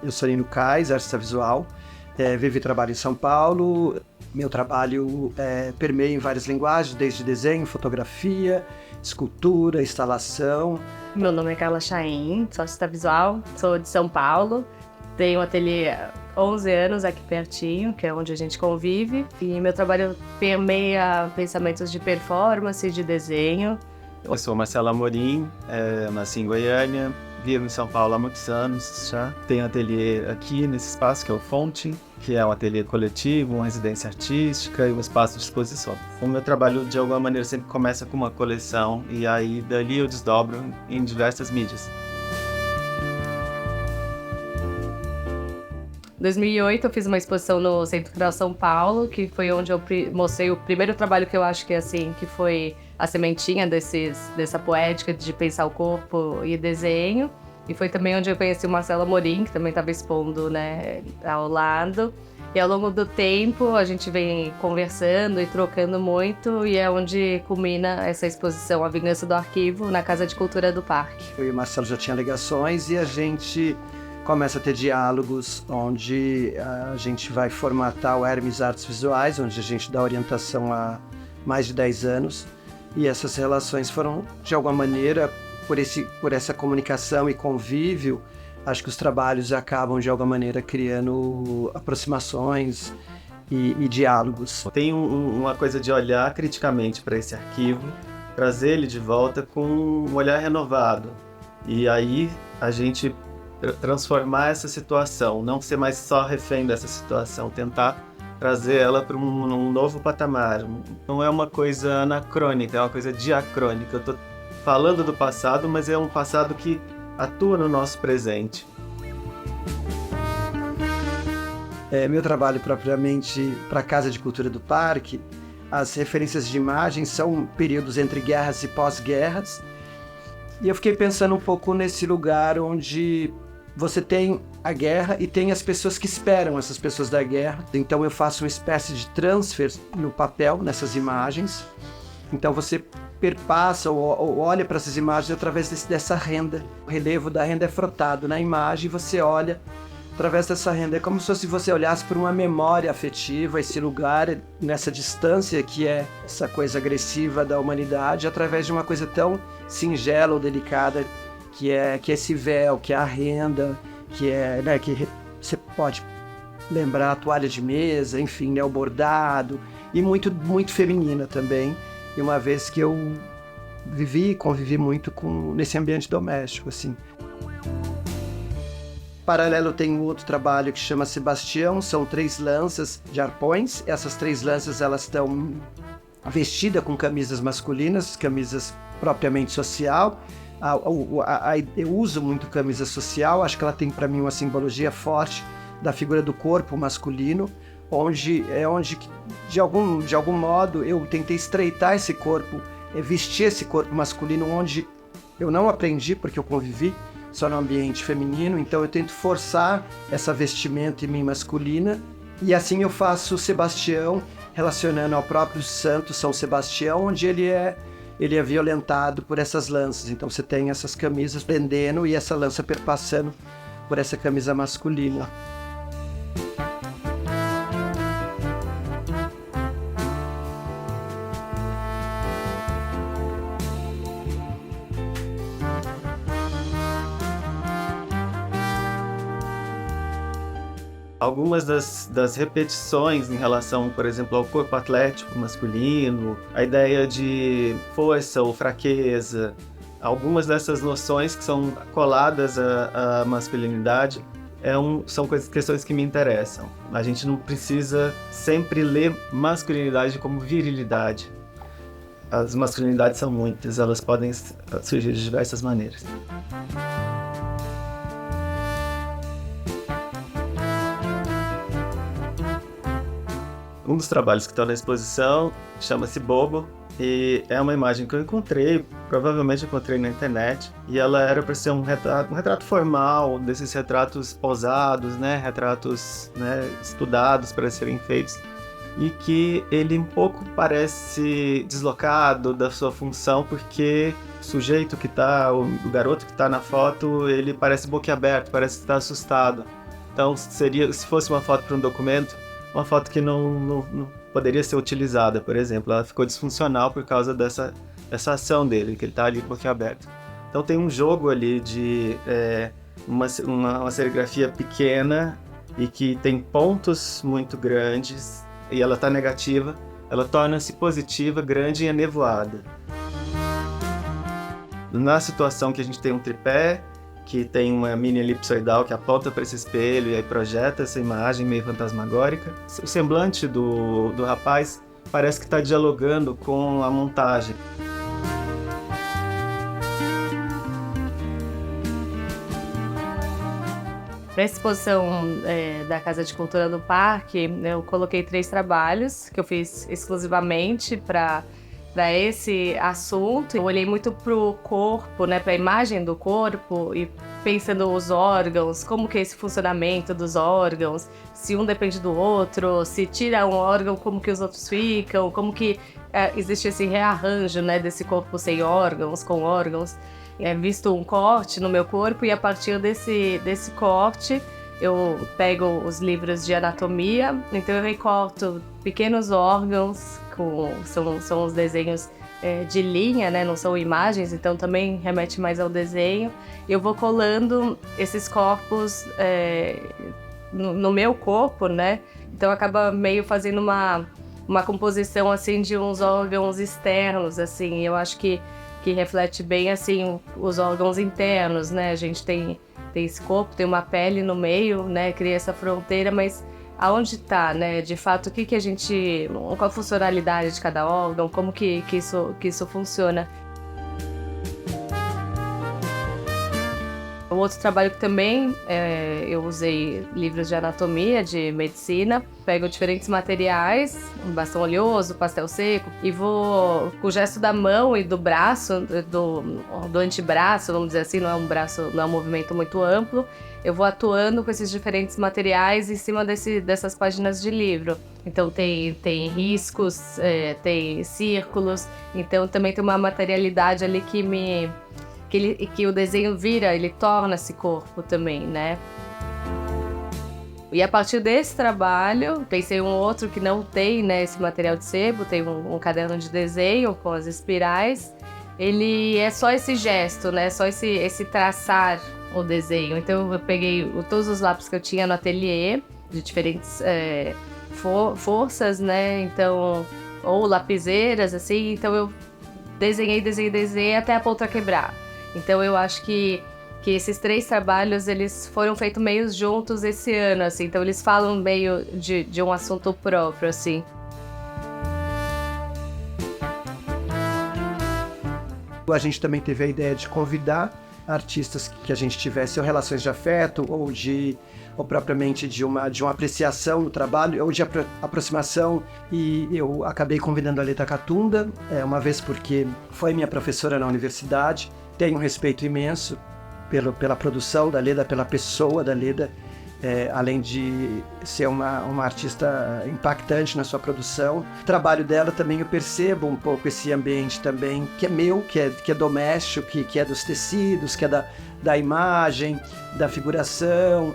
Eu sou Nino Kais, artista visual, vivo e trabalho em São Paulo. Meu trabalho permeia em várias linguagens, desde desenho, fotografia, escultura, instalação. Meu nome é Carla Chaim, sou artista visual, sou de São Paulo. Tenho um ateliê há 11 anos aqui pertinho, que é onde a gente convive. E meu trabalho permeia pensamentos de performance, de desenho. Eu sou Marcelo Amorim, nasci em Goiânia, vivo em São Paulo há muitos anos já. Tenho ateliê aqui nesse espaço, que é o Fonte, que é um ateliê coletivo, uma residência artística e um espaço de exposição. O meu trabalho, de alguma maneira, sempre começa com uma coleção e aí dali eu desdobro em diversas mídias. Em 2008 eu fiz uma exposição no Centro Cultural São Paulo, que foi onde eu mostrei o primeiro trabalho que eu acho que que foi a sementinha dessa poética de pensar o corpo e desenho. E foi também onde eu conheci o Marcelo Amorim, que também estava expondo, ao lado. E ao longo do tempo a gente vem conversando e trocando muito, e é onde culmina essa exposição A Vingança do Arquivo, na Casa de Cultura do Parque. Eu e o Marcelo já tinha ligações e a gente começa a ter diálogos onde a gente vai formatar o Hermes Artes Visuais, onde a gente dá orientação há mais de 10 anos. E essas relações foram, de alguma maneira, por essa comunicação e convívio, acho que os trabalhos acabam, de alguma maneira, criando aproximações e diálogos. Tem uma coisa de olhar criticamente para esse arquivo, trazer ele de volta com um olhar renovado. E aí a gente transformar essa situação, não ser mais só refém dessa situação, tentar trazer ela para um novo patamar. Não é uma coisa anacrônica, é uma coisa diacrônica. Eu estou falando do passado, mas é um passado que atua no nosso presente. Meu trabalho propriamente para a Casa de Cultura do Parque, as referências de imagem são períodos entre guerras e pós-guerras. E eu fiquei pensando um pouco nesse lugar onde você tem a guerra e tem as pessoas que esperam essas pessoas da guerra. Então eu faço uma espécie de transfer no papel, nessas imagens. Então você perpassa ou olha para essas imagens através dessa renda. O relevo da renda é frotado na imagem e você olha através dessa renda. É como se você olhasse por uma memória afetiva, esse lugar, nessa distância que é essa coisa agressiva da humanidade, através de uma coisa tão singela ou delicada que é esse véu, que é a renda, que você pode lembrar a toalha de mesa, enfim, o bordado, e muito, muito feminina também. E uma vez que eu convivi muito nesse ambiente doméstico, assim. Paralelo tem um outro trabalho que chama Sebastião, são 3 lanças de arpões. Essas 3 lanças, elas estão vestidas com camisas masculinas, camisas propriamente social. Eu uso muito camisa social, acho que ela tem para mim uma simbologia forte da figura do corpo masculino, onde de algum modo eu tentei estreitar esse corpo, vestir esse corpo masculino, onde eu não aprendi porque eu convivi só no ambiente feminino, então eu tento forçar essa vestimenta em mim masculina, e assim eu faço Sebastião relacionando ao próprio santo São Sebastião, onde ele é violentado por essas lanças. Então você tem essas camisas prendendo e essa lança perpassando por essa camisa masculina. Algumas das repetições em relação, por exemplo, ao corpo atlético masculino, a ideia de força ou fraqueza, algumas dessas noções que são coladas à masculinidade são questões que me interessam. A gente não precisa sempre ler masculinidade como virilidade. As masculinidades são muitas, elas podem surgir de diversas maneiras. Um dos trabalhos que estão na exposição chama-se Bobo, e é uma imagem que eu provavelmente encontrei na internet, e ela era para ser um retrato formal, desses retratos posados, retratos estudados para serem feitos, e que ele um pouco parece deslocado da sua função, porque o sujeito que está, o garoto que está na foto, ele parece boquiaberto, parece estar assustado. Então, se fosse uma foto para um documento, uma foto que não poderia ser utilizada, por exemplo. Ela ficou disfuncional por causa dessa ação dele, que ele está ali boquiaberto. Então tem um jogo ali de uma serigrafia pequena e que tem pontos muito grandes e ela está negativa, ela torna-se positiva, grande e anevoada. Na situação que a gente tem um tripé, que tem uma mini elipsoidal que aponta para esse espelho e aí projeta essa imagem meio fantasmagórica, o semblante do rapaz parece que está dialogando com a montagem. Para a exposição da Casa de Cultura do Parque, eu coloquei 3 trabalhos que eu fiz exclusivamente para esse assunto. Eu olhei muito para o corpo, né, para a imagem do corpo e pensando os órgãos, como que é esse funcionamento dos órgãos, se um depende do outro, se tira um órgão, como que os outros ficam, como que existe esse rearranjo, né, desse corpo sem órgãos, com órgãos. Visto um corte no meu corpo e a partir desse corte eu pego os livros de anatomia, então eu recorto pequenos órgãos, são os desenhos de linha, né? Não são imagens, então também remete mais ao desenho. Eu vou colando esses corpos no meu corpo, né? Então acaba meio fazendo uma composição assim de uns órgãos externos, assim. Eu acho que reflete bem assim os órgãos internos, né? A gente tem esse corpo, tem uma pele no meio, né? Cria essa fronteira, mas aonde está, né? De fato, qual a funcionalidade de cada órgão, como que isso funciona? Um outro trabalho que também eu usei livros de anatomia, de medicina, pego diferentes materiais, um bastão oleoso, pastel seco, e vou com o gesto da mão e do braço, do antebraço, vamos dizer assim, não é um movimento muito amplo, eu vou atuando com esses diferentes materiais em cima dessas páginas de livro. Então tem riscos, tem círculos, então também tem uma materialidade ali que o desenho ele torna-se corpo também, né? E a partir desse trabalho, pensei um outro que não tem, né, esse material de sebo, tem um caderno de desenho com as espirais. Ele é só esse gesto, né? Só esse traçar o desenho. Então eu peguei todos os lápis que eu tinha no ateliê, de diferentes forças, né? Então, ou lapiseiras, assim. Então eu desenhei até a ponta quebrar. Então eu acho que esses 3 trabalhos, eles foram feitos meio juntos esse ano, assim. Então eles falam meio de um assunto próprio, assim. A gente também teve a ideia de convidar artistas que a gente tivesse ou relações de afeto ou propriamente de uma apreciação no trabalho ou de aproximação, e eu acabei convidando a Leda Catunda, uma vez porque foi minha professora na universidade. Tenho um respeito imenso pela produção da Leda, pela pessoa da Leda, além de ser uma artista impactante na sua produção. O trabalho dela também eu percebo um pouco esse ambiente também, que é meu, que é doméstico, que é dos tecidos, que é da imagem, da figuração,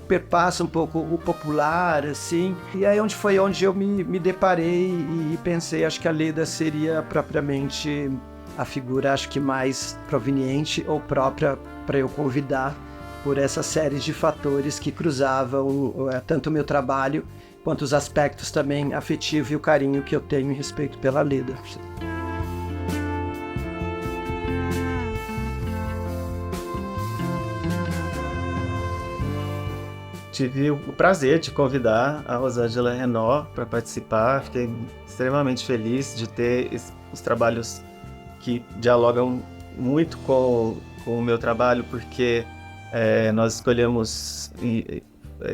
perpassa um pouco o popular, assim. E aí onde eu me deparei e pensei, acho que a Leda seria propriamente a figura, acho que mais proveniente ou própria para eu convidar, por essa série de fatores que cruzavam tanto o meu trabalho quanto os aspectos também afetivos e o carinho que eu tenho em respeito pela Leda. Tive o prazer de convidar a Rosângela Renaud para participar. Fiquei extremamente feliz de ter os trabalhos que dialogam muito com o meu trabalho, porque nós escolhemos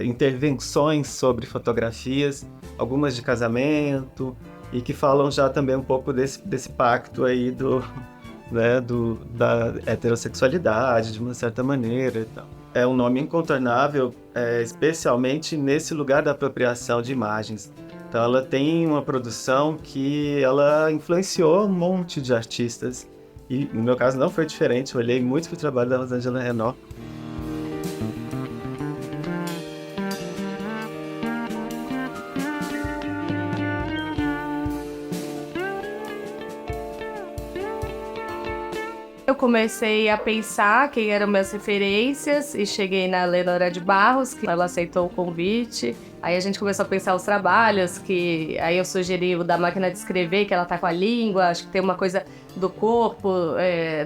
intervenções sobre fotografias, algumas de casamento, e que falam já também um pouco desse pacto aí da heterossexualidade, de uma certa maneira e tal. É um nome incontornável, especialmente nesse lugar da apropriação de imagens. Então ela tem uma produção que ela influenciou um monte de artistas, e no meu caso não foi diferente. Eu olhei muito para o trabalho da Rosângela Renaud. Eu comecei a pensar quem eram minhas referências e cheguei na Leonora de Barros, que ela aceitou o convite. Aí a gente começou a pensar os trabalhos, que aí eu sugeri o da máquina de escrever, que ela tá com a língua, acho que tem uma coisa do corpo,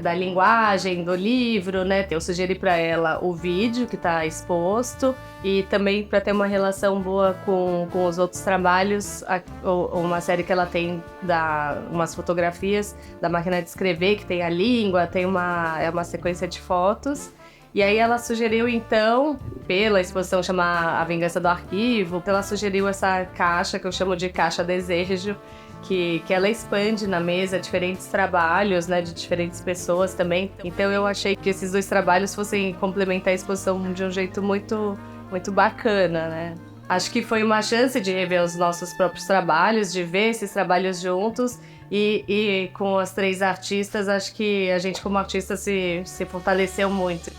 da linguagem, do livro, né? Eu sugeri para ela o vídeo que tá exposto e também para ter uma relação boa com os outros trabalhos, uma série que ela tem, umas fotografias da máquina de escrever, que tem a língua, tem uma sequência de fotos. E aí ela sugeriu, então, pela exposição chamar A Vingança do Arquivo, ela sugeriu essa caixa, que eu chamo de caixa desejo, que ela expande na mesa diferentes trabalhos, né, de diferentes pessoas também. Então eu achei que esses dois trabalhos fossem complementar a exposição de um jeito muito, muito bacana, né? Acho que foi uma chance de rever os nossos próprios trabalhos, de ver esses trabalhos juntos e com as três artistas, acho que a gente como artista se fortaleceu muito.